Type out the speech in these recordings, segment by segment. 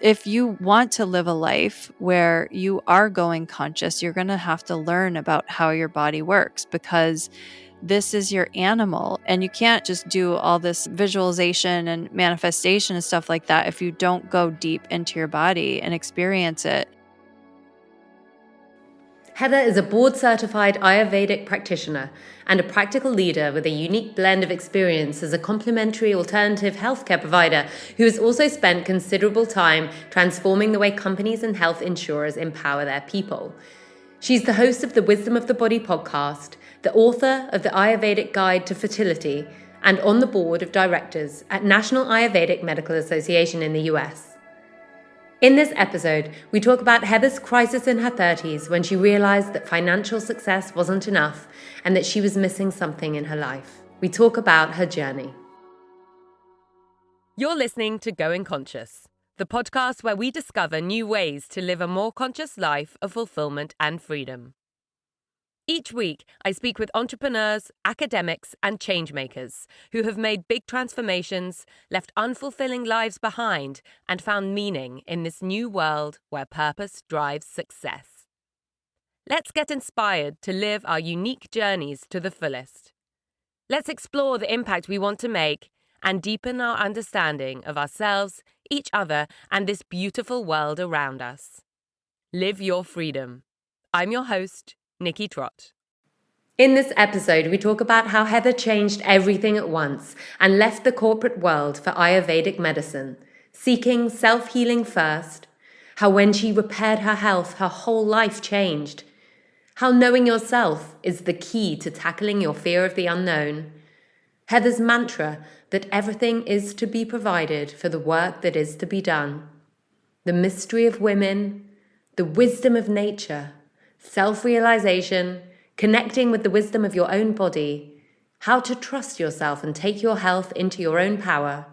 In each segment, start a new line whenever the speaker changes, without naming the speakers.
If you want to live a life where you are going conscious, you're going to have to learn about how your body works, because this is your animal, and you can't just do all this visualization and manifestation and stuff like that if you don't go deep into your body and experience it.
Heather is a board-certified Ayurvedic practitioner and a practical leader with a unique blend of experience as a complementary alternative healthcare provider who has also spent considerable time transforming the way companies and health insurers empower their people. She's the host of the Wisdom of the Body podcast, the author of the Ayurvedic Guide to Fertility, and on the board of directors at National Ayurvedic Medical Association in the US. In this episode, we talk about Heather's crisis in her 30s when she realized that financial success wasn't enough and that she was missing something in her life. We talk about her journey.
You're listening to Going Conscious, the podcast where we discover new ways to live a more conscious life of fulfillment and freedom. Each week, I speak with entrepreneurs, academics, and changemakers who have made big transformations, left unfulfilling lives behind, and found meaning in this new world where purpose drives success. Let's get inspired to live our unique journeys to the fullest. Let's explore the impact we want to make and deepen our understanding of ourselves, each other, and this beautiful world around us. Live your freedom. I'm your host, Nikki Trott.
In this episode, we talk about how Heather changed everything at once and left the corporate world for Ayurvedic medicine, seeking self-healing first, how when she repaired her health, her whole life changed, how knowing yourself is the key to tackling your fear of the unknown, Heather's mantra that everything is to be provided for the work that is to be done, the mystery of women, the wisdom of nature, self-realisation, connecting with the wisdom of your own body, how to trust yourself and take your health into your own power,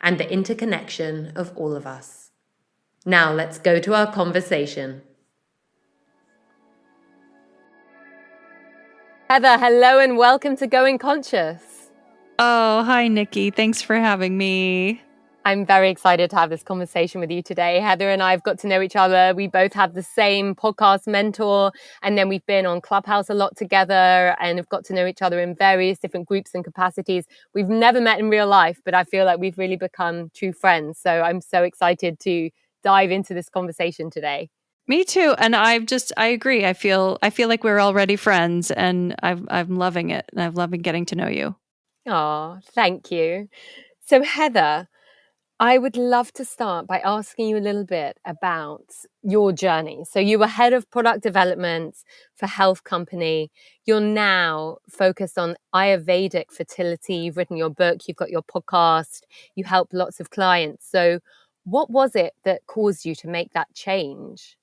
and the interconnection of all of us. Now let's go to our conversation. Heather, hello and welcome to Going Conscious.
Oh, hi, Nikki. Thanks for having me.
I'm very excited to have this conversation with you today. Heather and I have got to know each other. We both have the same podcast mentor, and then we've been on Clubhouse a lot together and have got to know each other in various different groups and capacities. We've never met in real life, but I feel like we've really become true friends. So I'm so excited to dive into this conversation today.
Me too. And I agree. I feel like we're already friends, and I'm loving it. And I've loved getting to know you.
Oh, thank you. So Heather, I would love to start by asking you a little bit about your journey. So you were head of product development for health company. You're now focused on Ayurvedic fertility. You've written your book, you've got your podcast, you help lots of clients. So what was it that caused you to make that change?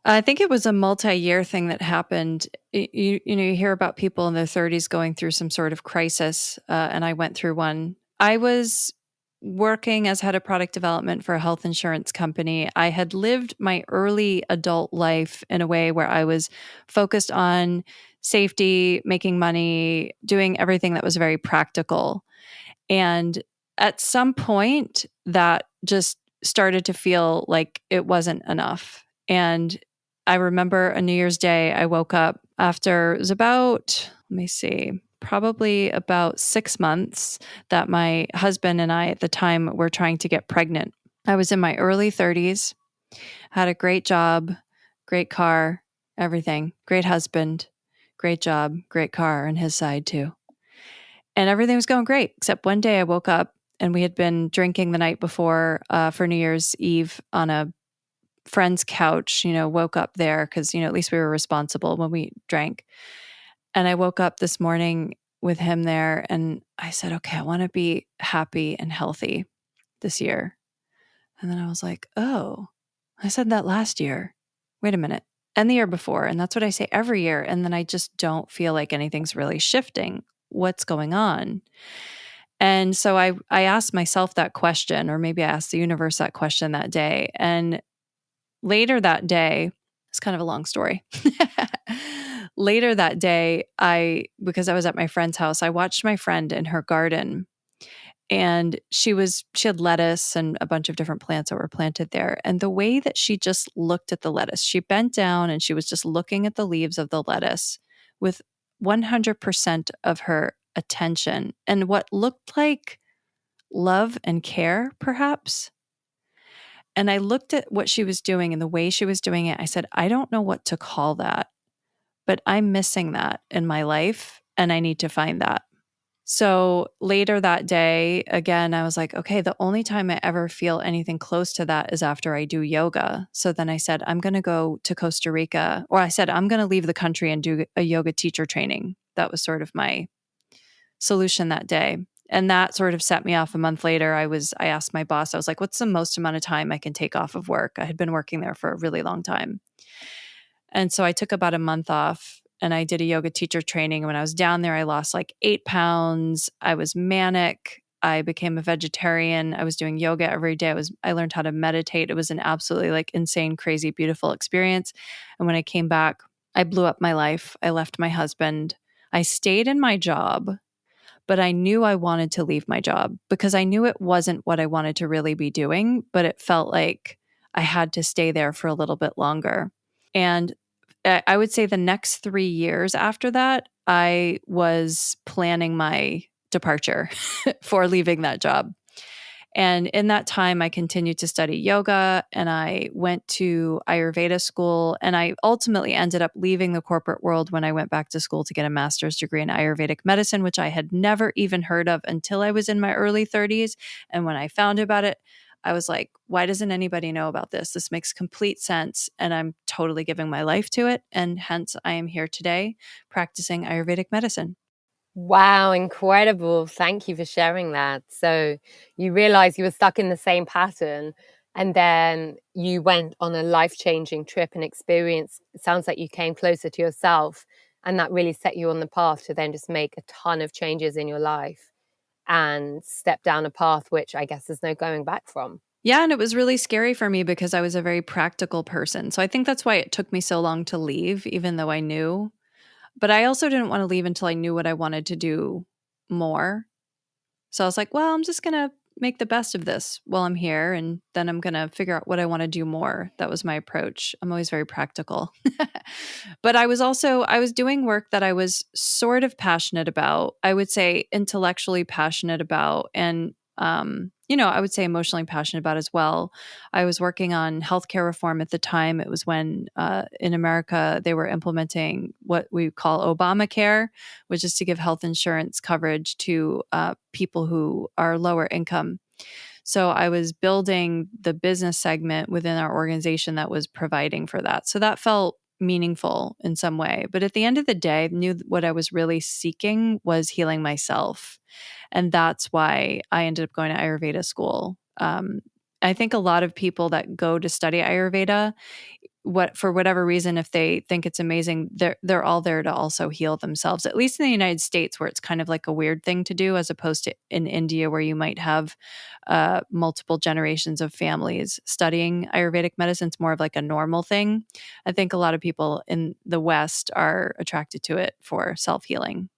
I think it was a multi-year thing that happened. You hear about people in their 30s going through some sort of crisis, and I went through one. I was working as head of product development for a health insurance company. I had lived my early adult life in a way where I was focused on safety, making money, doing everything that was very practical. And at some point, that just started to feel like it wasn't enough. And I remember a New Year's Day, I woke up after, it was about, probably about 6 months that my husband and I at the time were trying to get pregnant. I was in my early 30s, had a great job, great car, everything, great husband, great job, great car on his side too. And everything was going great, except one day I woke up and we had been drinking the night before for New Year's Eve on a friend's couch, woke up there because, at least we were responsible when we drank. And I woke up this morning with him there and I said, okay, I want to be happy and healthy this year. And then I was like, oh, I said that last year. Wait a minute. And the year before. And that's what I say every year. And then I just don't feel like anything's really shifting. What's going on? And so I asked myself that question, or maybe I asked the universe that question that day. And later that day, it's kind of a long story. Later that day, because I was at my friend's house, I watched my friend in her garden, And she had lettuce and a bunch of different plants that were planted there. And the way that she just looked at the lettuce, she bent down and she was just looking at the leaves of the lettuce with 100% of her attention and what looked like love and care, perhaps. And I looked at what she was doing and the way she was doing it. I said, I don't know what to call that, but I'm missing that in my life and I need to find that. So later that day, again, I was like, okay, the only time I ever feel anything close to that is after I do yoga. So then I said, I'm going to go to Costa Rica, or I said, I'm going to leave the country and do a yoga teacher training. That was sort of my solution that day. And that sort of set me off. A month later, I asked my boss, I was like, what's the most amount of time I can take off of work? I had been working there for a really long time. And so I took about a month off and I did a yoga teacher training. And when I was down there, I lost like 8 pounds. I was manic. I became a vegetarian. I was doing yoga every day. I learned how to meditate. It was an absolutely like insane, crazy, beautiful experience. And when I came back, I blew up my life. I left my husband. I stayed in my job, but I knew I wanted to leave my job because I knew it wasn't what I wanted to really be doing, but it felt like I had to stay there for a little bit longer. And I would say the next 3 years after that, I was planning my departure for leaving that job. And in that time, I continued to study yoga and I went to Ayurveda school. And I ultimately ended up leaving the corporate world when I went back to school to get a master's degree in Ayurvedic medicine, which I had never even heard of until I was in my early 30s. And when I found about it, I was like, why doesn't anybody know about this? This makes complete sense. And I'm totally giving my life to it. And hence, I am here today practicing Ayurvedic medicine.
Wow, incredible. Thank you for sharing that. So you realized you were stuck in the same pattern and then you went on a life-changing trip and experience. It sounds like you came closer to yourself and that really set you on the path to then just make a ton of changes in your life and step down a path which I guess there's no going back from.
Yeah, and it was really scary for me because I was a very practical person. So I think that's why it took me so long to leave, even though I knew. But I also didn't want to leave until I knew what I wanted to do more. So I was like, well, I'm just going to make the best of this while I'm here. And then I'm going to figure out what I want to do more. That was my approach. I'm always very practical. But I was doing work that I was sort of passionate about. I would say intellectually passionate about. And, I would say emotionally passionate about as well. I was working on healthcare reform at the time. It was when in America they were implementing what we call Obamacare, which is to give health insurance coverage to people who are lower income. So I was building the business segment within our organization that was providing for that. So that felt meaningful in some way. But at the end of the day, I knew what I was really seeking was healing myself. And that's why I ended up going to Ayurveda school. I think a lot of people that go to study Ayurveda, for whatever reason, if they think it's amazing, they're all there to also heal themselves. At least in the United States, where it's kind of like a weird thing to do, as opposed to in India, where you might have multiple generations of families studying Ayurvedic medicine. It's more of like a normal thing. I think a lot of people in the West are attracted to it for self-healing.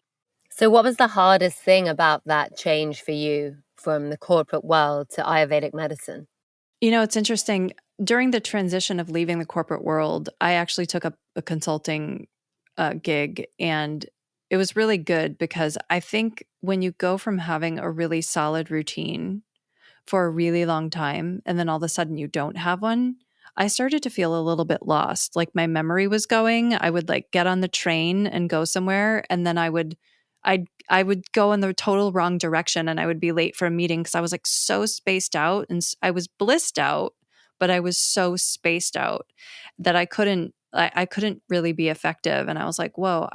So what was the hardest thing about that change for you from the corporate world to Ayurvedic medicine?
It's interesting. During the transition of leaving the corporate world, I actually took up a consulting gig, and it was really good because I think when you go from having a really solid routine for a really long time and then all of a sudden you don't have one, I started to feel a little bit lost. Like my memory was going. I would like get on the train and go somewhere, and then I would go in the total wrong direction and I would be late for a meeting because I was like so spaced out and I was blissed out, but I was so spaced out that I couldn't really be effective. And I was like, whoa,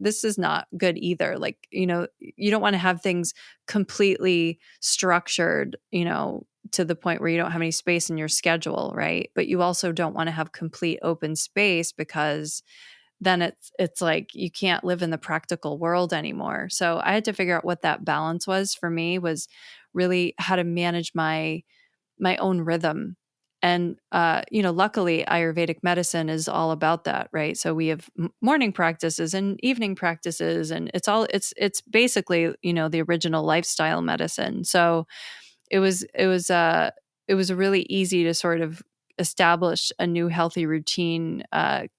this is not good either. Like, you don't want to have things completely structured, to the point where you don't have any space in your schedule, right? But you also don't want to have complete open space because then it's like you can't live in the practical world anymore. So I had to figure out what that balance was for me, was really how to manage my own rhythm And, luckily, Ayurvedic medicine is all about that, right? So we have morning practices and evening practices, and it's basically, the original lifestyle medicine. So it was it was it was really easy to sort of establish a new healthy routine,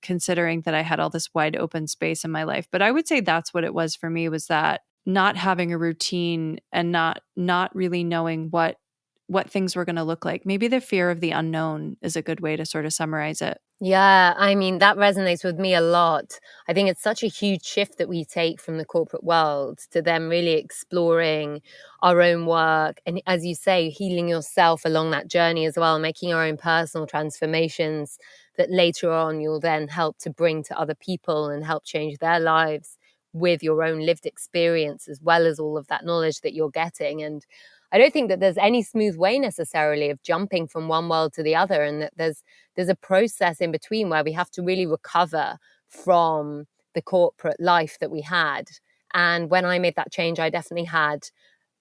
considering that I had all this wide open space in my life. But I would say that's what it was for me, was that not having a routine and not really knowing what things were going to look like. Maybe the fear of the unknown is a good way to sort of summarize it.
Yeah, I mean, that resonates with me a lot. I think it's such a huge shift that we take from the corporate world to them really exploring our own work. And as you say, healing yourself along that journey as well, making your own personal transformations that later on you'll then help to bring to other people and help change their lives with your own lived experience, as well as all of that knowledge that you're getting. And I don't think that there's any smooth way necessarily of jumping from one world to the other, and that there's a process in between where we have to really recover from the corporate life that we had. And when I made that change, I definitely had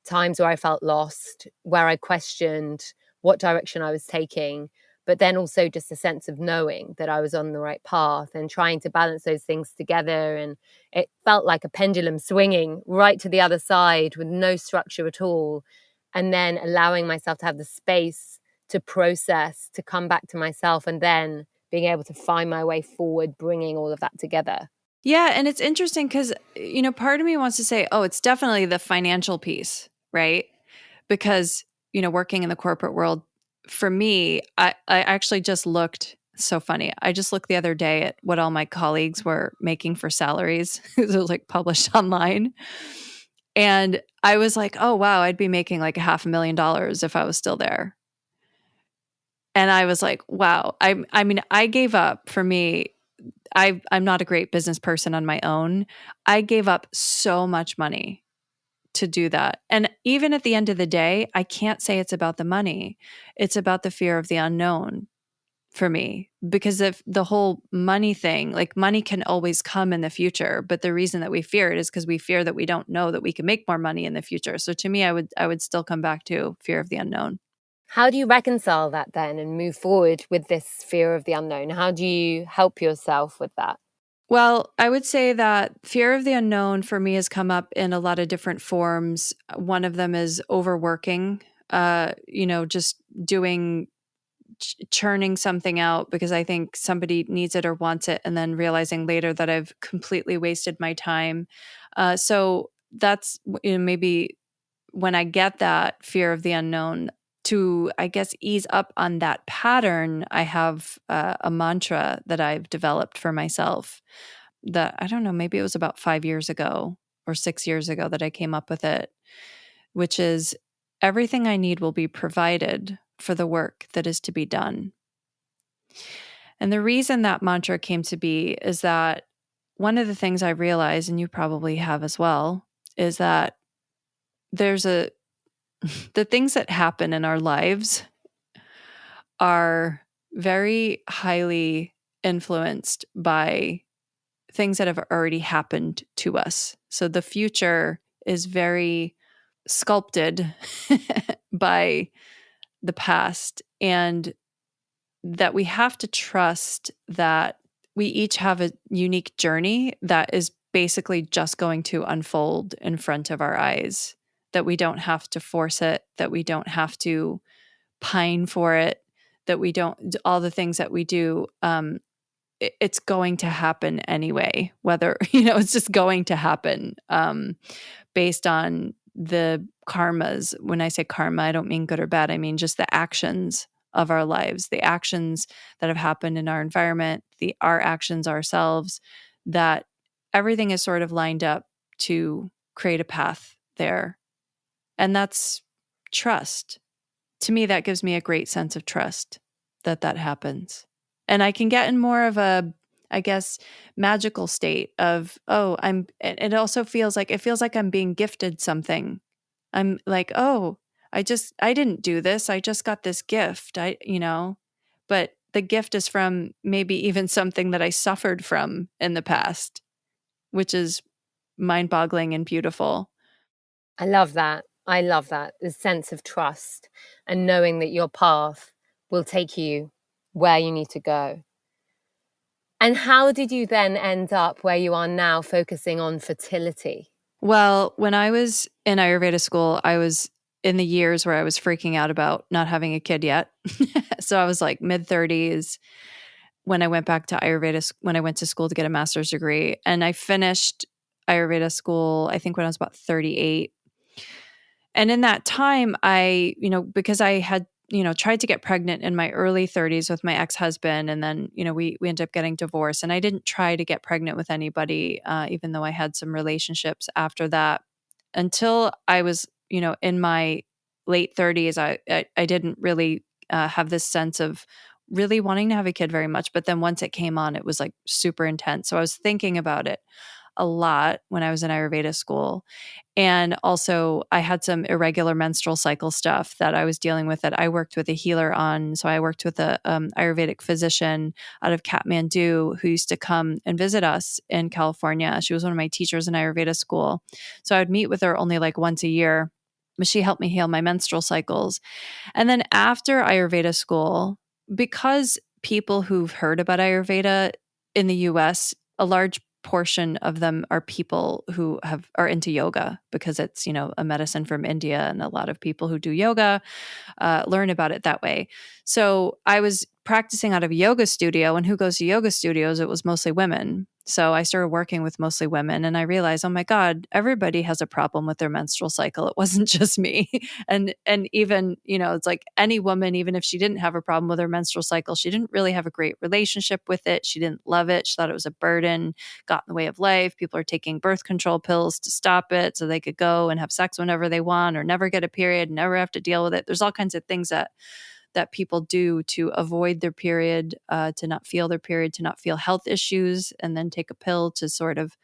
times where I felt lost, where I questioned what direction I was taking, but then also just a sense of knowing that I was on the right path and trying to balance those things together. And it felt like a pendulum swinging right to the other side with no structure at all. And then allowing myself to have the space to process, to come back to myself, and then being able to find my way forward, bringing all of that together.
Yeah, and it's interesting because, part of me wants to say, oh, it's definitely the financial piece, right? Because, working in the corporate world, for me, I actually just looked, so funny. I just looked the other day at what all my colleagues were making for salaries. It was like published online. And I was like, oh, wow, I'd be making like $500,000 if I was still there. And I was like, wow. I mean, I gave up. For me, I'm not a great business person on my own. I gave up so much money to do that. And even at the end of the day, I can't say it's about the money. It's about the fear of the unknown for me, because of the whole money thing. Like, money can always come in the future, but the reason that we fear it is because we fear that we don't know that we can make more money in the future. So to me, I would still come back to fear of the unknown.
How do you reconcile that then and move forward with this fear of the unknown? How do you help yourself with that?
Well, I would say that fear of the unknown for me has come up in a lot of different forms. One of them is overworking, just doing, churning something out because I think somebody needs it or wants it, and then realizing later that I've completely wasted my time. So that's, maybe when I get that fear of the unknown, to, I guess, ease up on that pattern, I have a mantra that I've developed for myself that, I don't know, maybe it was about 5 years ago or 6 years ago that I came up with it, which is, everything I need will be provided for the work that is to be done. And the reason that mantra came to be is that one of the things I realized, and you probably have as well, is that the things that happen in our lives are very highly influenced by things that have already happened to us. So the future is very sculpted by the past, and that we have to trust that we each have a unique journey that is basically just going to unfold in front of our eyes, that we don't have to force it, that we don't have to pine for it, that we don't, all the things that we do, it's going to happen anyway, whether, it's just going to happen, based on the karmas. When I say karma, I don't mean good or bad. I mean just the actions of our lives, the actions that have happened in our environment, our actions ourselves, that everything is sort of lined up to create a path there. And that's trust. To me, that gives me a great sense of trust that happens. And I can get in more of a, I guess, magical state of, it also feels like I'm being gifted something. I'm like, oh, I didn't do this. I just got this gift. But the gift is from maybe even something that I suffered from in the past, which is mind-boggling and beautiful.
I love that. I love that. The sense of trust and knowing that your path will take you where you need to go. And how did you then end up where you are now, focusing on fertility?
Well, when I was in Ayurveda school, I was in the years where I was freaking out about not having a kid yet. So I was like mid-30s when I went back to Ayurveda, when I went to school to get a master's degree. And I finished Ayurveda school, I think when I was about 38. And in that time, because I had, tried to get pregnant in my early 30s with my ex-husband. And then, we ended up getting divorced. And I didn't try to get pregnant with anybody, even though I had some relationships after that. Until I was, in my late 30s, I didn't really have this sense of really wanting to have a kid very much. But then once it came on, it was like super intense. So I was thinking about it a lot when I was in Ayurveda school. And also, I had some irregular menstrual cycle stuff that I was dealing with that I worked with a healer on. So I worked with a Ayurvedic physician out of Kathmandu who used to come and visit us in California. She was one of my teachers in Ayurveda school. So I would meet with her only like once a year, but she helped me heal my menstrual cycles. And then after Ayurveda school, because people who've heard about Ayurveda in the US, a large portion of them are people who are into yoga because it's, a medicine from India, and a lot of people who do yoga learn about it that way. So I was practicing out of a yoga studio, and who goes to yoga studios? It was mostly women. So I started working with mostly women, and I realized, oh my God, everybody has a problem with their menstrual cycle. It wasn't just me. And even, it's like any woman, even if she didn't have a problem with her menstrual cycle, she didn't really have a great relationship with it. She didn't love it. She thought it was a burden, got in the way of life. People are taking birth control pills to stop it so they could go and have sex whenever they want, or never get a period, never have to deal with it. There's all kinds of things that people do to avoid their period, to not feel their period, to not feel health issues, and then take a pill to sort of,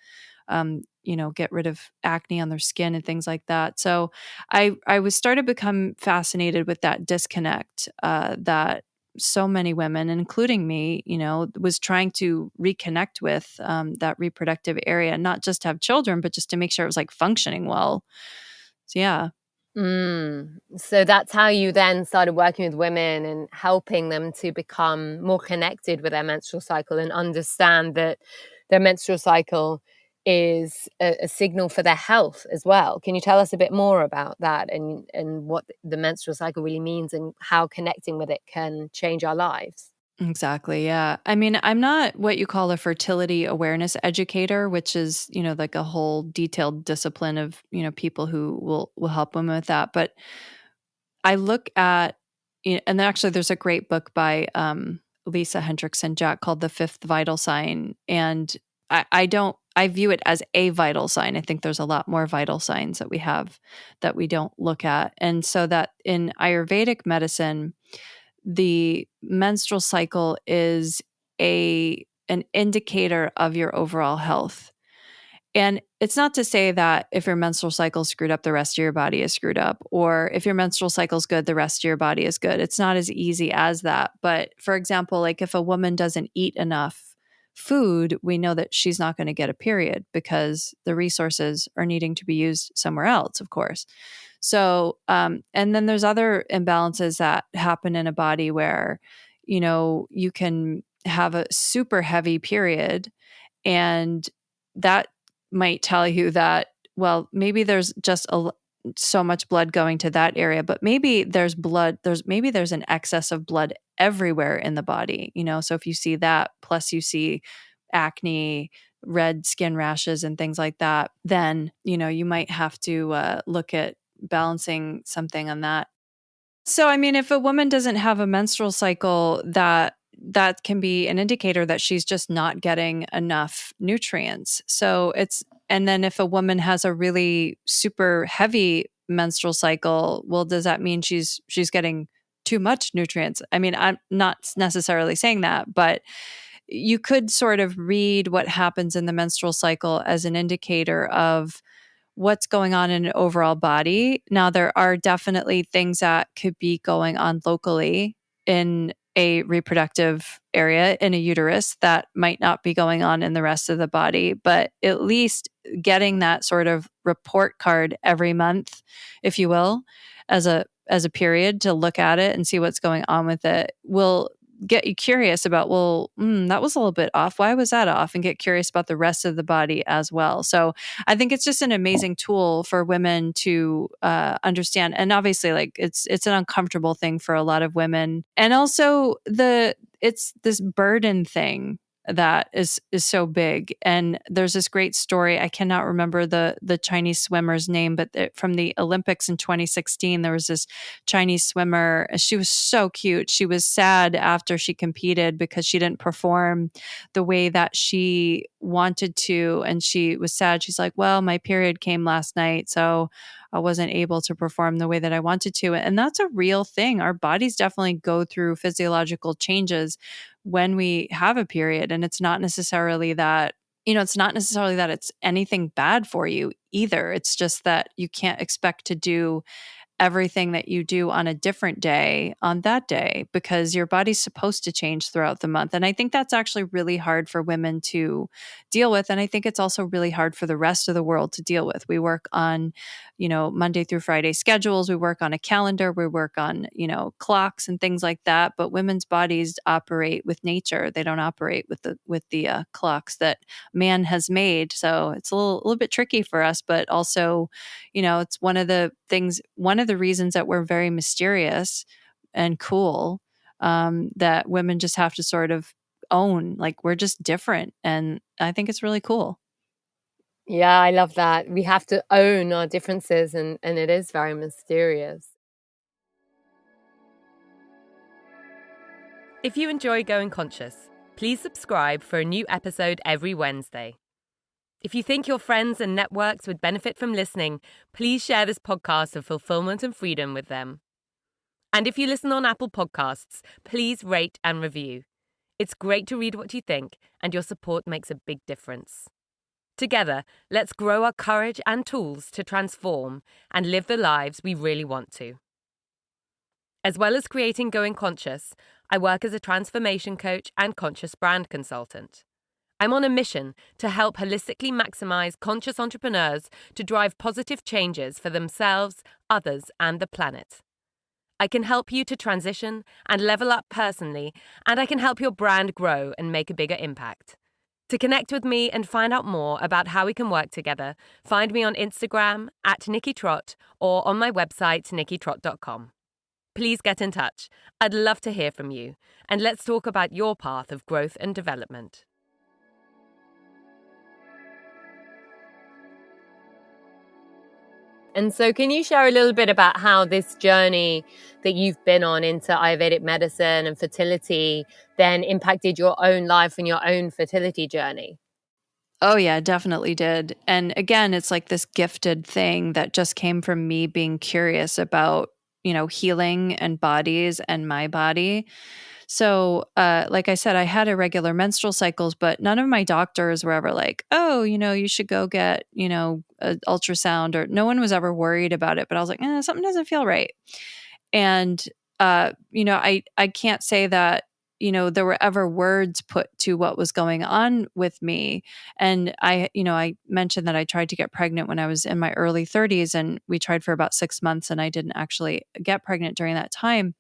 get rid of acne on their skin and things like that. So I was started to become fascinated with that disconnect that so many women, including me, was trying to reconnect with, that reproductive area, not just to have children, but just to make sure it was like functioning well. So yeah.
So that's how you then started working with women and helping them to become more connected with their menstrual cycle and understand that their menstrual cycle is a signal for their health as well. Can you tell us a bit more about that, and what the menstrual cycle really means, and how connecting with it can change our lives?
Exactly. Yeah. I mean, I'm not what you call a fertility awareness educator, which is, like a whole detailed discipline of, people who will help women with that. But I look at, and actually there's a great book by Lisa Hendrickson Jack called The Fifth Vital Sign. And I view it as a vital sign. I think there's a lot more vital signs that we have that we don't look at. And so that in Ayurvedic medicine, the menstrual cycle is an indicator of your overall health. And it's not to say that if your menstrual cycle is screwed up, the rest of your body is screwed up, or if your menstrual cycle is good, the rest of your body is good. It's not as easy as that. But for example, like if a woman doesn't eat enough food, we know that she's not going to get a period because the resources are needing to be used somewhere else, of course. So, and then there's other imbalances that happen in a body where, you can have a super heavy period, and that might tell you that, well, maybe there's just so much blood going to that area, but maybe there's an excess of blood everywhere in the body, so if you see that, plus you see acne, red skin rashes and things like that, then, you might have to look at balancing something on that. So, I mean, if a woman doesn't have a menstrual cycle, that can be an indicator that she's just not getting enough nutrients. And then if a woman has a really super heavy menstrual cycle, well, does that mean she's getting too much nutrients? I mean, I'm not necessarily saying that, but you could sort of read what happens in the menstrual cycle as an indicator of what's going on in an overall body. Now, there are definitely things that could be going on locally in a reproductive area, in a uterus, that might not be going on in the rest of the body. But at least getting that sort of report card every month, if you will, as as a period to look at it and see what's going on with it will get you curious about, well, that was a little bit off. Why was that off? And get curious about the rest of the body as well. So I think it's just an amazing tool for women to understand. And obviously, like it's an uncomfortable thing for a lot of women. And also it's this burden thing that is so big. And there's this great story. I cannot remember the Chinese swimmer's name, but from the Olympics in 2016, there was this Chinese swimmer. She was so cute. She was sad after she competed because she didn't perform the way that she wanted to. And she was sad. She's like, well, my period came last night, so I wasn't able to perform the way that I wanted to. And that's a real thing. Our bodies definitely go through physiological changes when we have a period. And it's not necessarily that, it's anything bad for you either. It's just that you can't expect to do everything that you do on a different day on that day, because your body's supposed to change throughout the month. And I think that's actually really hard for women to deal with. And I think it's also really hard for the rest of the world to deal with. We work on, Monday through Friday schedules. We work on a calendar. We work on, clocks and things like that. But women's bodies operate with nature. They don't operate with the clocks that man has made. So it's a little bit tricky for us, but also, it's one of the reasons that we're very mysterious and cool, that women just have to sort of own, like we're just different. And I think it's really cool.
Yeah, I love that. We have to own our differences, and it is very mysterious.
If you enjoy Going Conscious, please subscribe for a new episode every Wednesday. If you think your friends and networks would benefit from listening, please share this podcast of fulfillment and freedom with them. And if you listen on Apple Podcasts, please rate and review. It's great to read what you think, and your support makes a big difference. Together, let's grow our courage and tools to transform and live the lives we really want to. As well as creating Going Conscious, I work as a transformation coach and conscious brand consultant. I'm on a mission to help holistically maximize conscious entrepreneurs to drive positive changes for themselves, others, and the planet. I can help you to transition and level up personally, and I can help your brand grow and make a bigger impact. To connect with me and find out more about how we can work together, find me on Instagram @NikkiTrott or on my website, nikkitrott.com. Please get in touch. I'd love to hear from you, and let's talk about your path of growth and development.
And so can you share a little bit about how this journey that you've been on into Ayurvedic medicine and fertility then impacted your own life and your own fertility journey?
Oh yeah, definitely did. And again, it's like this gifted thing that just came from me being curious about, healing and bodies and my body. So, like I said, I had irregular menstrual cycles, but none of my doctors were ever like, oh, you should go get, an ultrasound, or no one was ever worried about it. But I was like, something doesn't feel right. And, I can't say that, there were ever words put to what was going on with me. And I mentioned that I tried to get pregnant when I was in my early 30s, and we tried for about 6 months, and I didn't actually get pregnant during that time.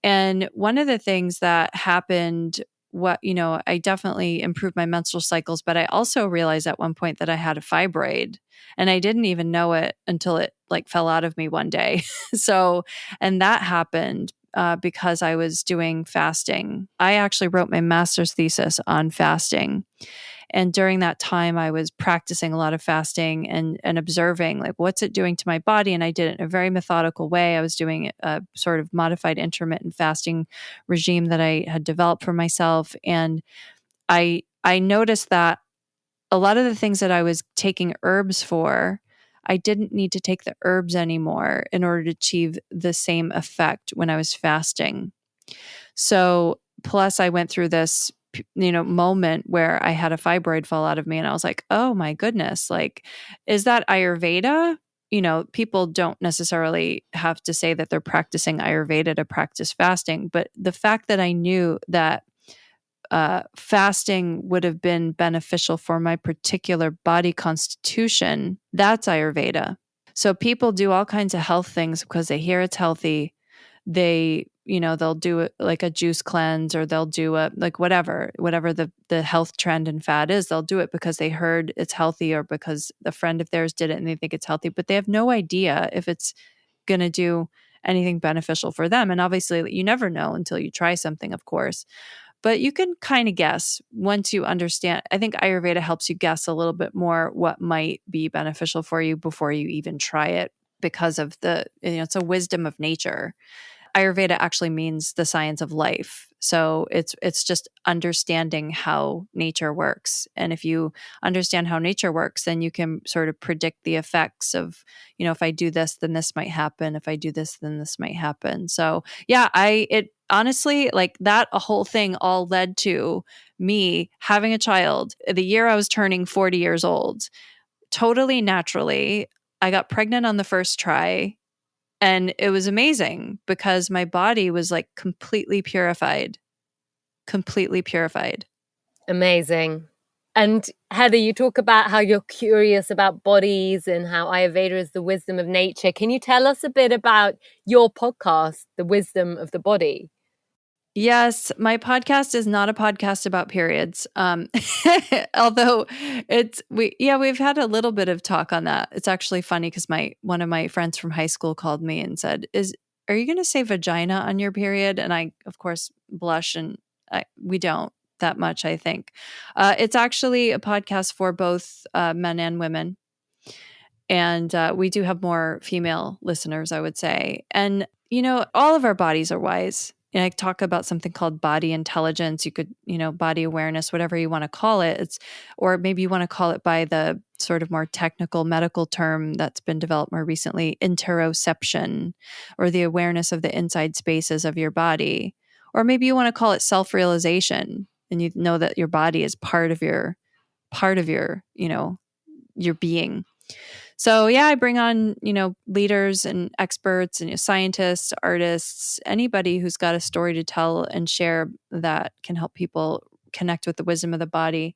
And one of the things that happened, I definitely improved my menstrual cycles, but I also realized at one point that I had a fibroid, and I didn't even know it until it like fell out of me one day. So, and that happened because I was doing fasting. I actually wrote my master's thesis on fasting. And during that time, I was practicing a lot of fasting and observing, like, what's it doing to my body? And I did it in a very methodical way. I was doing a sort of modified intermittent fasting regime that I had developed for myself. And I noticed that a lot of the things that I was taking herbs for, I didn't need to take the herbs anymore in order to achieve the same effect when I was fasting. So, plus I went through this, moment where I had a fibroid fall out of me, and I was like, oh my goodness, like, is that Ayurveda? People don't necessarily have to say that they're practicing Ayurveda to practice fasting, but the fact that I knew that fasting would have been beneficial for my particular body constitution, that's Ayurveda. So people do all kinds of health things because they hear it's healthy. They'll do it like a juice cleanse, or they'll do a like whatever the health trend and fad is. They'll do it because they heard it's healthy, or because a friend of theirs did it and they think it's healthy, but they have no idea if it's going to do anything beneficial for them. And obviously you never know until you try something, of course. But you can kind of guess once you understand. I think Ayurveda helps you guess a little bit more what might be beneficial for you before you even try it, because of it's a wisdom of nature. Ayurveda actually means the science of life. So it's just understanding how nature works. And if you understand how nature works, then you can sort of predict the effects of, if I do this, then this might happen. If I do this, then this might happen. So yeah, it honestly, like that a whole thing all led to me having a child the year I was turning 40 years old, totally naturally. I got pregnant on the first try. And it was amazing because my body was like completely purified, completely purified.
Amazing. And Heather, you talk about how you're curious about bodies and how Ayurveda is the wisdom of nature. Can you tell us a bit about your podcast, The Wisdom of the Body?
Yes, my podcast is not a podcast about periods. Although we've had a little bit of talk on that. It's actually funny because one of my friends from high school called me and said, are you going to say vagina on your period? And I, of course, blush, and we don't that much, I think. It's actually a podcast for both men and women. And we do have more female listeners, I would say. And, all of our bodies are wise. And I talk about something called body intelligence. You could, body awareness, whatever you want to call it. Or maybe you want to call it by the sort of more technical medical term that's been developed more recently, interoception, or the awareness of the inside spaces of your body. Or maybe you want to call it self-realization, and you know that your body is part of your, your being. So yeah, I bring on, leaders and experts and scientists, artists, anybody who's got a story to tell and share that can help people connect with the wisdom of the body.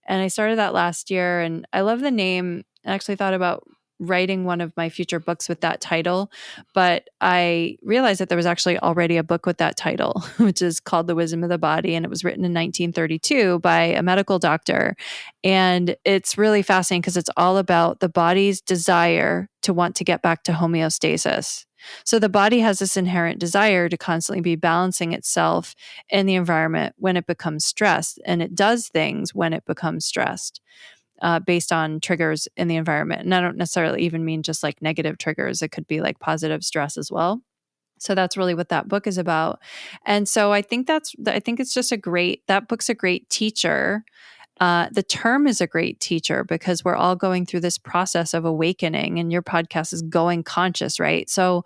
And I started that last year, and I love the name. I actually thought about writing one of my future books with that title, but I realized that there was actually already a book with that title, which is called The Wisdom of the Body. And it was written in 1932 by a medical doctor. And it's really fascinating because it's all about the body's desire to want to get back to homeostasis. So the body has this inherent desire to constantly be balancing itself in the environment when it becomes stressed. And it does things when it becomes stressed. Based on triggers in the environment. And I don't necessarily even mean just like negative triggers. It could be like positive stress as well. So that's really what that book is about. And so I think it's just that book's a great teacher. The term is a great teacher because we're all going through this process of awakening, and your podcast is Going Conscious, right? So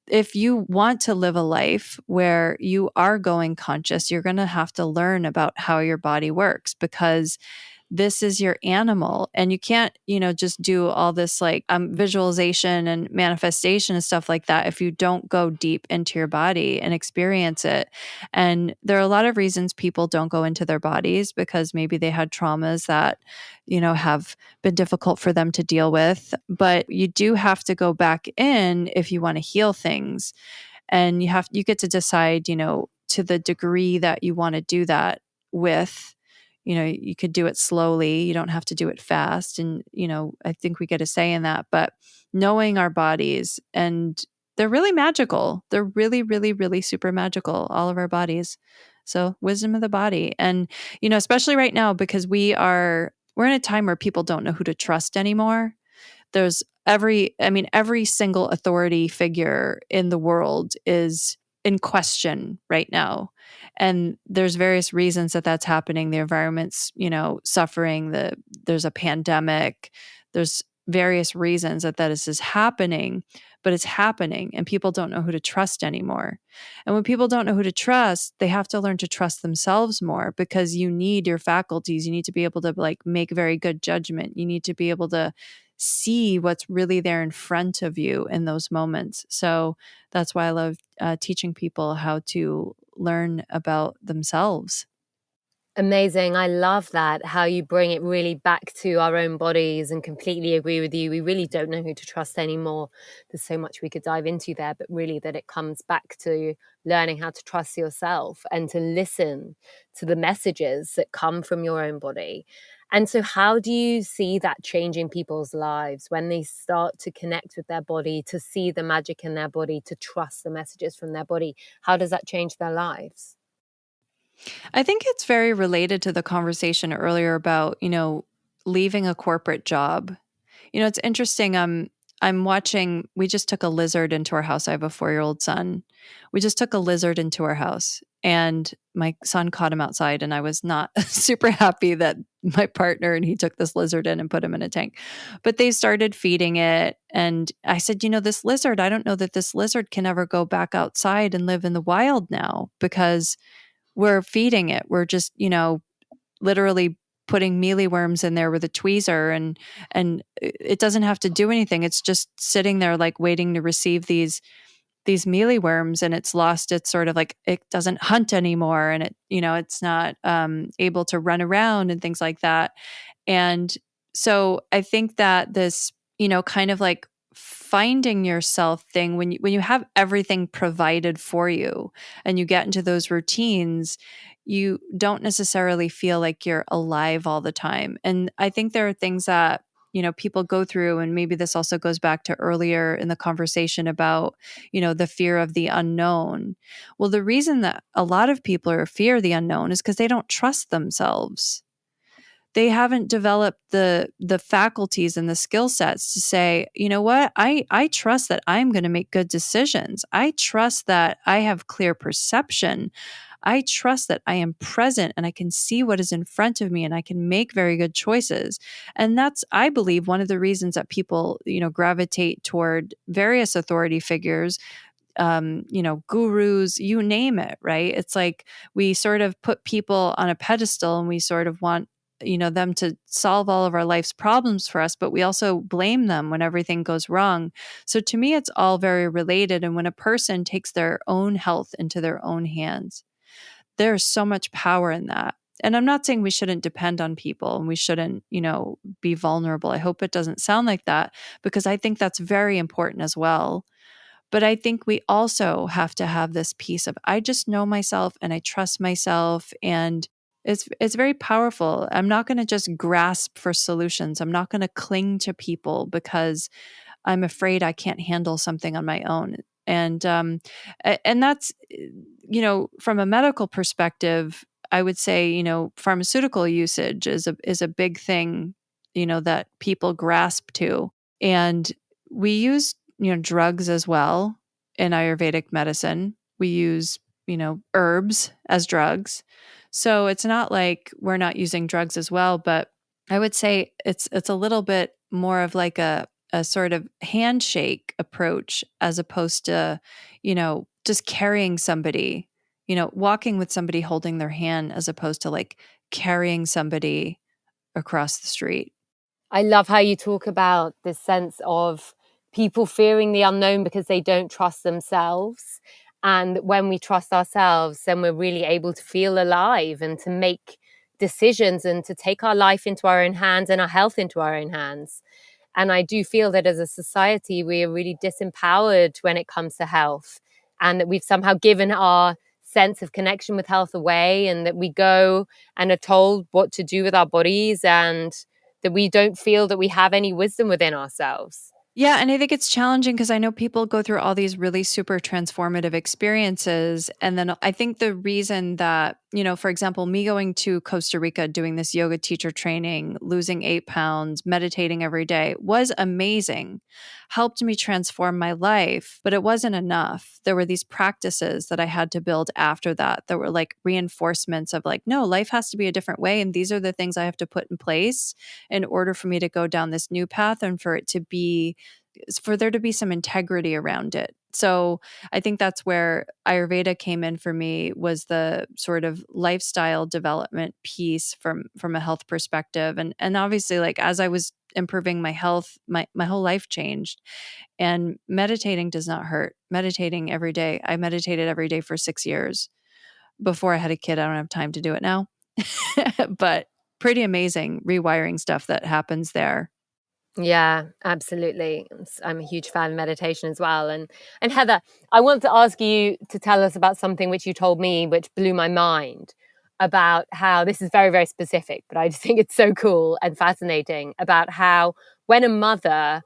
if you want to live a life where you are going conscious, you're going to have to learn about how your body works, because this is your animal, and you can't, just do all this like visualization and manifestation and stuff like that if you don't go deep into your body and experience it. And there are a lot of reasons people don't go into their bodies, because maybe they had traumas that, have been difficult for them to deal with. But you do have to go back in if you want to heal things. And you get to decide, to the degree that you want to do that with. You could do it slowly. You don't have to do it fast. And, I think we get a say in that. But knowing our bodies, and they're really magical. They're really, really, really super magical, all of our bodies. So wisdom of the body. And, especially right now, because we're in a time where people don't know who to trust anymore. There's every single authority figure in the world is in question right now. And there's various reasons that that's happening. The environment's, suffering. There's a pandemic. There's various reasons that this is happening, but it's happening, and people don't know who to trust anymore. And when people don't know who to trust, they have to learn to trust themselves more, because you need your faculties. You need to be able to like make very good judgment. You need to be able to see what's really there in front of you in those moments. So that's why I love teaching people how to learn about themselves.
Amazing. I love that, how you bring it really back to our own bodies, and completely agree with you. We really don't know who to trust anymore. There's so much we could dive into there, but really that it comes back to learning how to trust yourself and to listen to the messages that come from your own body. And so how do you see that changing people's lives when they start to connect with their body, to see the magic in their body, to trust the messages from their body? How does that change their lives?
I think it's very related to the conversation earlier about, leaving a corporate job. It's interesting. I'm watching, we just took a lizard into our house. I have a 4-year-old son. We just took a lizard into our house, and my son caught him outside, and I was not super happy that my partner and he took this lizard in and put him in a tank. But they started feeding it. And I said, this lizard, I don't know that this lizard can ever go back outside and live in the wild now, because we're feeding it. We're just, literally putting mealyworms in there with a tweezer, and it doesn't have to do anything. It's just sitting there like waiting to receive these mealyworms, and it's lost its sort of like, it doesn't hunt anymore, and it's not able to run around and things like that. And so I think that this, kind of like finding yourself thing, when you have everything provided for you and you get into those routines, you don't necessarily feel like you're alive all the time. And I think there are things that, people go through, and maybe this also goes back to earlier in the conversation about, the fear of the unknown. Well, the reason that a lot of people are fear the unknown is because they don't trust themselves. They haven't developed the faculties and the skill sets to say, you know what, I trust that I'm going to make good decisions. I trust that I have clear perception. I trust that I am present and I can see what is in front of me and I can make very good choices. And that's, I believe, one of the reasons that people, gravitate toward various authority figures, gurus, you name it, right? It's like we sort of put people on a pedestal and we sort of want, them to solve all of our life's problems for us, but we also blame them when everything goes wrong. So to me, it's all very related. And when a person takes their own health into their own hands, there's so much power in that. And I'm not saying we shouldn't depend on people and we shouldn't, be vulnerable. I hope it doesn't sound like that, because I think that's very important as well. But I think we also have to have this piece of, I just know myself and I trust myself, and it's very powerful. I'm not going to just grasp for solutions. I'm not going to cling to people because I'm afraid I can't handle something on my own. And that's, from a medical perspective, I would say, pharmaceutical usage is a big thing, that people grasp to. And we use, drugs as well in Ayurvedic medicine. We use, herbs as drugs. So it's not like we're not using drugs as well, but I would say it's a little bit more of like a sort of handshake approach, as opposed to, just carrying somebody, walking with somebody holding their hand, as opposed to like carrying somebody across the street.
I love how you talk about this sense of people fearing the unknown because they don't trust themselves. And when we trust ourselves, then we're really able to feel alive and to make decisions and to take our life into our own hands and our health into our own hands. And I do feel that as a society, we are really disempowered when it comes to health, and that we've somehow given our sense of connection with health away, and that we go and are told what to do with our bodies, and that we don't feel that we have any wisdom within ourselves.
Yeah, and I think it's challenging because I know people go through all these really super transformative experiences. And then I think the reason that, for example, me going to Costa Rica, doing this yoga teacher training, losing 8 pounds, meditating every day was amazing, helped me transform my life, but it wasn't enough. There were these practices that I had to build after that were like reinforcements of like, no, life has to be a different way. And these are the things I have to put in place in order for me to go down this new path and for there to be some integrity around it. So I think that's where Ayurveda came in for me, was the sort of lifestyle development piece from a health perspective. And obviously, like, as I was improving my health, my whole life changed. And meditating does not hurt. Meditating every day. I meditated every day for 6 years before I had a kid. I don't have time to do it now. but pretty amazing rewiring stuff that happens there.
Yeah, absolutely. I'm a huge fan of meditation as well. And Heather, I want to ask you to tell us about something which you told me, which blew my mind, about how this is very, very specific, but I just think it's so cool and fascinating about how when a mother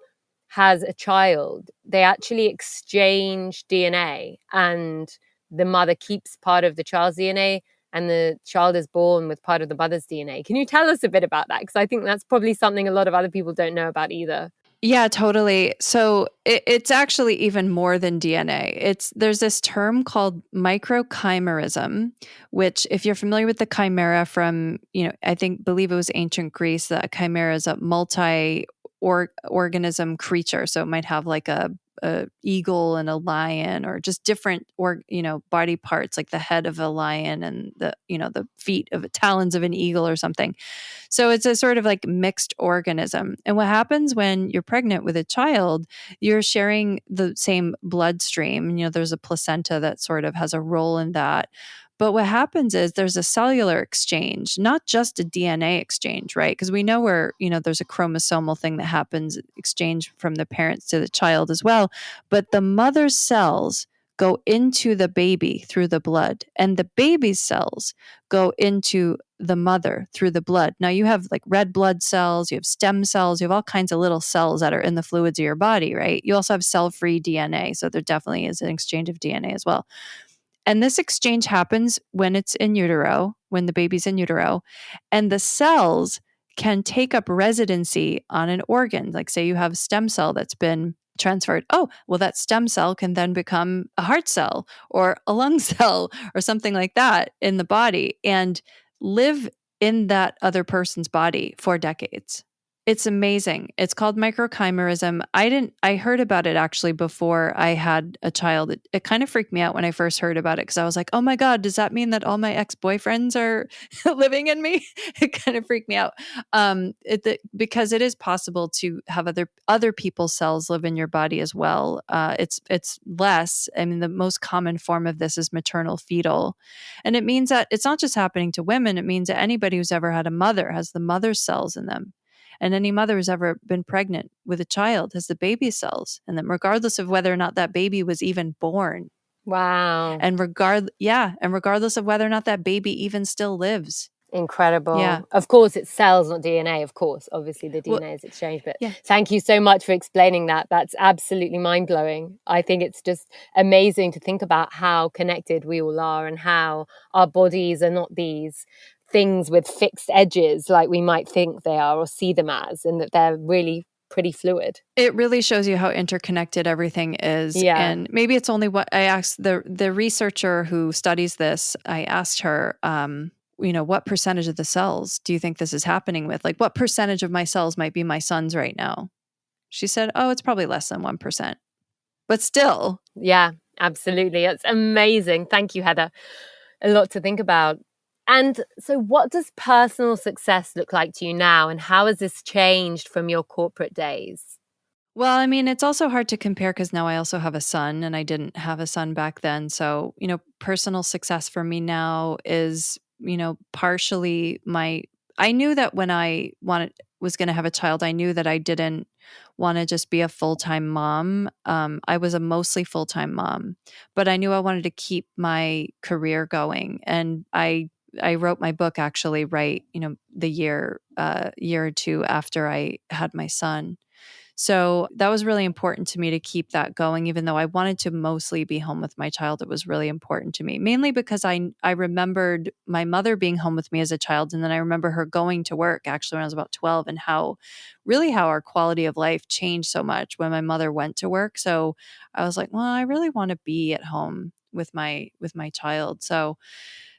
has a child, they actually exchange DNA, and the mother keeps part of the child's DNA and the child is born with part of the mother's DNA. Can you tell us a bit about that? Because I think that's probably something a lot of other people don't know about either.
Yeah, totally. So it's actually even more than DNA. There's this term called microchimerism, which, if you're familiar with the chimera from, I believe it was ancient Greece, that a chimera is a organism creature. So it might have like a eagle and a lion, or just different body parts, like the head of a lion and the feet of talons of an eagle or something. So it's a sort of like mixed organism. And what happens when you're pregnant with a child, you're sharing the same bloodstream. There's a placenta that sort of has a role in that. But what happens is there's a cellular exchange, not just a DNA exchange, right? Because we know there's a chromosomal thing that happens, exchange from the parents to the child as well. But the mother's cells go into the baby through the blood, and the baby's cells go into the mother through the blood. Now you have like red blood cells, you have stem cells, you have all kinds of little cells that are in the fluids of your body, right? You also have cell-free DNA. So there definitely is an exchange of DNA as well. And this exchange happens when it's in utero, when the baby's in utero, and the cells can take up residency on an organ. Like, say you have a stem cell that's been transferred. Oh, well, that stem cell can then become a heart cell or a lung cell or something like that in the body and live in that other person's body for decades. It's amazing. It's called microchimerism. I heard about it actually before I had a child. It kind of freaked me out when I first heard about it, because I was like, oh my God, does that mean that all my ex-boyfriends are living in me? It kind of freaked me out. Because it is possible to have other people's cells live in your body as well. It's less. I mean, the most common form of this is maternal fetal. And it means that it's not just happening to women. It means that anybody who's ever had a mother has the mother's cells in them. And any mother who's ever been pregnant with a child has the baby cells in them, regardless of whether or not that baby was even born.
Wow.
And regardless of whether or not that baby even still lives.
Incredible.
Yeah.
Of course, it's cells, not DNA, of course. Obviously, the DNA is exchanged. But thank you so much for explaining that. That's absolutely mind-blowing. I think it's just amazing to think about how connected we all are and how our bodies are not these things with fixed edges like we might think they are or see them as, and that they're really pretty fluid.
It really shows you how interconnected everything is.
Yeah.
And maybe it's only what I asked the researcher who studies this. I asked her, what percentage of the cells do you think this is happening with? Like, what percentage of my cells might be my son's right now? She said, oh, it's probably less than 1%. But still.
Yeah, absolutely. It's amazing. Thank you, Heather. A lot to think about. And so what does personal success look like to you now? And how has this changed from your corporate days?
Well, I mean, it's also hard to compare because now I also have a son, and I didn't have a son back then. So, personal success for me now is, partially I knew that when I was going to have a child, I knew that I didn't want to just be a full-time mom. I was a mostly full-time mom, but I knew I wanted to keep my career going. And I wrote my book actually the year or two after I had my son. So that was really important to me to keep that going, even though I wanted to mostly be home with my child. It was really important to me, mainly because I remembered my mother being home with me as a child. And then I remember her going to work actually when I was about 12, and how our quality of life changed so much when my mother went to work. So I was like, well, I really want to be at home with my child. So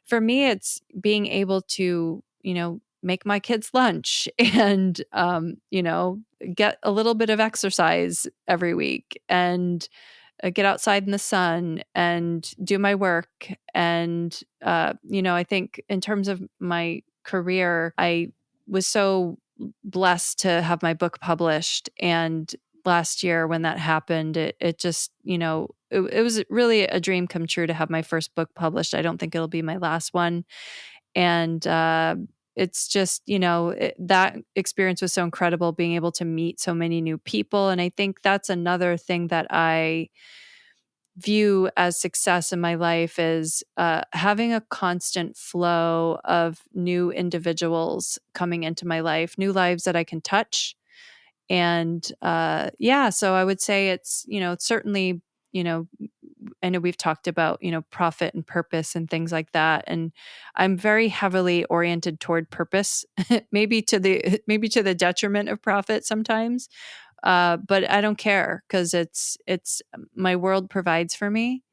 for me, it's being able to, make my kids lunch and, get a little bit of exercise every week, and get outside in the sun and do my work. And, I think in terms of my career, I was so blessed to have my book published. And last year when that happened, it just, it was really a dream come true to have my first book published. I don't think it'll be my last one. And it's just, that experience was so incredible, being able to meet so many new people. And I think that's another thing that I view as success in my life is having a constant flow of new individuals coming into my life, new lives that I can touch. And so I would say it's, certainly, you know, I know we've talked about, profit and purpose and things like that. And I'm very heavily oriented toward purpose, maybe to the detriment of profit sometimes. But I don't care, because it's my world provides for me.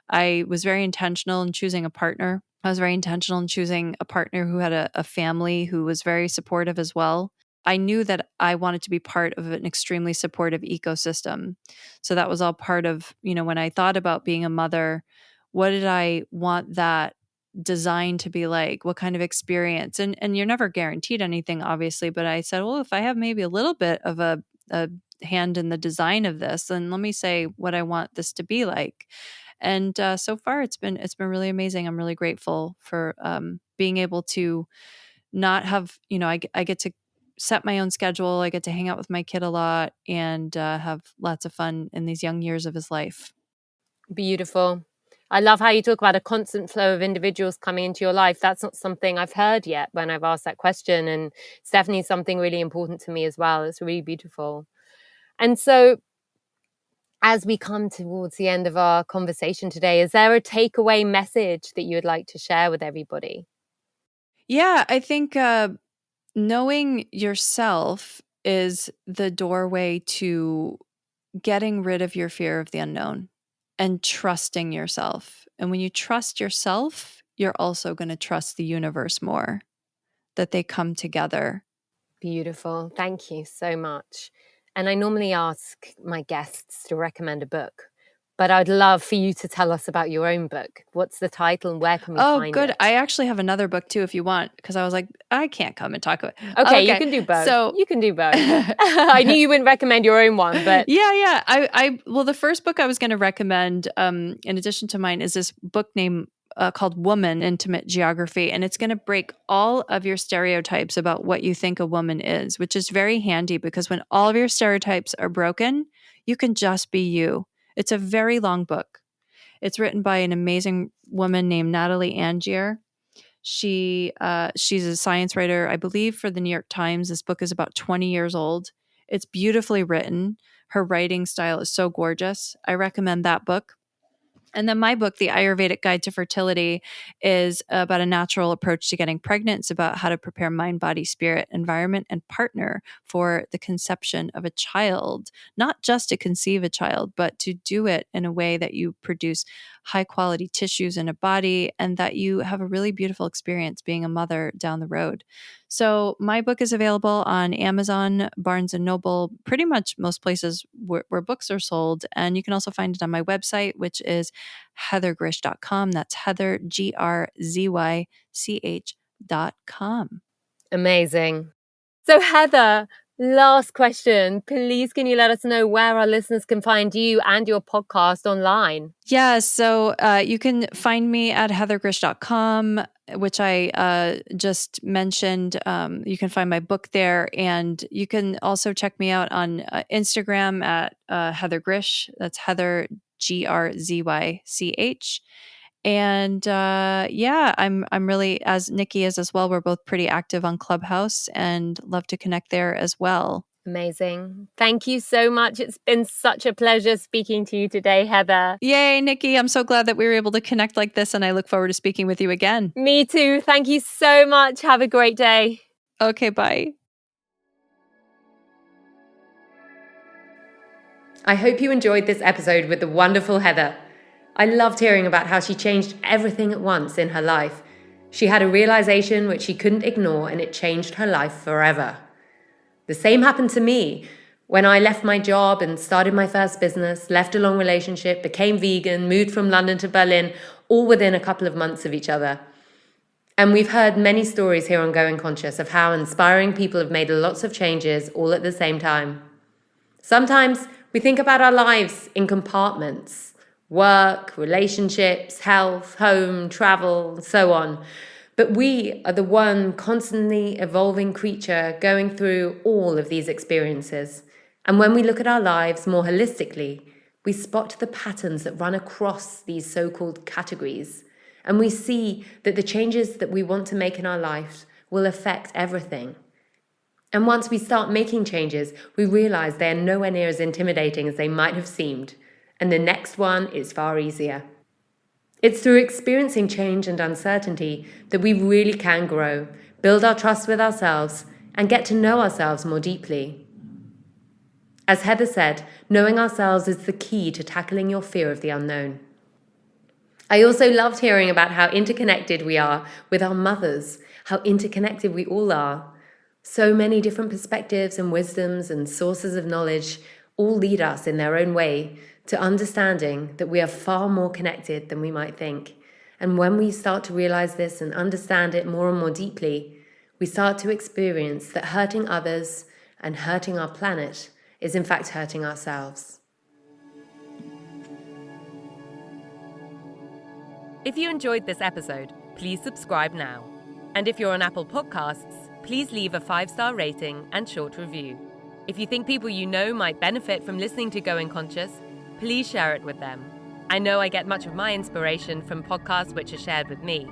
I was very intentional in choosing a partner. I was very intentional in choosing a partner who had a family who was very supportive as well. I knew that I wanted to be part of an extremely supportive ecosystem. So that was all part of, when I thought about being a mother, what did I want that design to be like? What kind of experience? And you're never guaranteed anything, obviously, but I said, well, if I have maybe a little bit of a hand in the design of this, then let me say what I want this to be like. And so far, it's been really amazing. I'm really grateful for being able to not have, I get to set my own schedule. I get to hang out with my kid a lot and have lots of fun in these young years of his life.
Beautiful. I love how you talk about a constant flow of individuals coming into your life. That's not something I've heard yet when I've asked that question. And it's definitely something really important to me as well. It's really beautiful. And so, as we come towards the end of our conversation today, is there a takeaway message that you would like to share with everybody?
Yeah, I think knowing yourself is the doorway to getting rid of your fear of the unknown and trusting yourself. And when you trust yourself, you're also going to trust the universe more, that they come together.
Beautiful. Thank you so much. And I normally ask my guests to recommend a book, but I'd love for you to tell us about your own book. What's the title and where can we find
good.
it?
I actually have another book too, if you want, because I was like, I can't come and talk about it.
Okay, you can do both. You can do both. I knew you wouldn't recommend your own one, but
yeah. Well, the first book I was going to recommend, in addition to mine, is this book named called Woman: Intimate Geography, and it's going to break all of your stereotypes about what you think a woman is, which is very handy because when all of your stereotypes are broken, you can just be you. It's a very long book. It's written by an amazing woman named Natalie Angier. She's a science writer, I believe, for the New York Times. This book is about 20 years old. It's beautifully written. Her writing style is so gorgeous. I recommend that book. And then my book, The Ayurvedic Guide to Fertility, is about a natural approach to getting pregnant. It's about how to prepare mind, body, spirit, environment, and partner for the conception of a child. Not just to conceive a child, but to do it in a way that you produce high quality tissues in a body and that you have a really beautiful experience being a mother down the road. So my book is available on Amazon, Barnes & Noble, pretty much most places where books are sold. And you can also find it on my website, which is heathergrish.com. That's Heather, GRZYCH.com.
amazing. So Heather, last question. Please, can you let us know where our listeners can find you and your podcast online?
Yeah, so you can find me at heathergrish.com, which I just mentioned. You can find my book there. And you can also check me out on Instagram at Heather Grish. That's Heather, GRZYCH. And I'm really, as Nikki is as well, we're both pretty active on Clubhouse and love to connect there as well.
Amazing. Thank you so much. It's been such a pleasure speaking to you today, Heather.
Yay, Nikki. I'm so glad that we were able to connect like this, and I look forward to speaking with you again.
Me too. Thank you so much. Have a great day.
Okay, bye.
I hope you enjoyed this episode with the wonderful Heather. I loved hearing about how she changed everything at once in her life. She had a realization which she couldn't ignore, and it changed her life forever. The same happened to me when I left my job and started my first business, left a long relationship, became vegan, moved from London to Berlin, all within a couple of months of each other. And we've heard many stories here on Going Conscious of how inspiring people have made lots of changes all at the same time. Sometimes we think about our lives in compartments: work, relationships, health, home, travel, and so on. But we are the one constantly evolving creature going through all of these experiences. And when we look at our lives more holistically, we spot the patterns that run across these so-called categories. And we see that the changes that we want to make in our life will affect everything. And once we start making changes, we realize they are nowhere near as intimidating as they might have seemed. And the next one is far easier. It's through experiencing change and uncertainty that we really can grow, build our trust with ourselves, and get to know ourselves more deeply. As Heather said, knowing ourselves is the key to tackling your fear of the unknown. I also loved hearing about how interconnected we are with our mothers, how interconnected we all are. So many different perspectives and wisdoms and sources of knowledge all lead us in their own way to understanding that we are far more connected than we might think. And when we start to realize this and understand it more and more deeply, we start to experience that hurting others and hurting our planet is in fact hurting ourselves.
If you enjoyed this episode, please subscribe now. And if you're on Apple Podcasts, please leave a 5-star rating and short review. If you think people you know might benefit from listening to Going Conscious, please share it with them. I know I get much of my inspiration from podcasts which are shared with me.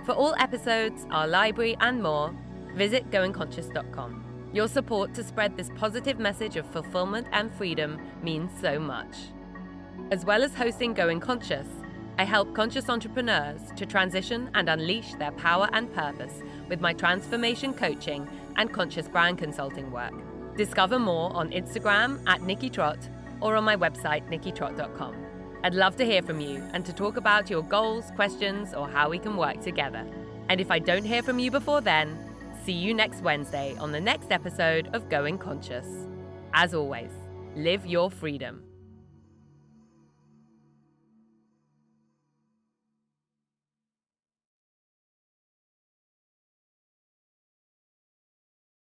For all episodes, our library and more, visit goingconscious.com. Your support to spread this positive message of fulfillment and freedom means so much. As well as hosting Going Conscious, I help conscious entrepreneurs to transition and unleash their power and purpose with my transformation coaching and conscious brand consulting work. Discover more on Instagram @NikkiTrott or on my website, nikkitrott.com. I'd love to hear from you and to talk about your goals, questions, or how we can work together. And if I don't hear from you before then, see you next Wednesday on the next episode of Going Conscious. As always, live your freedom.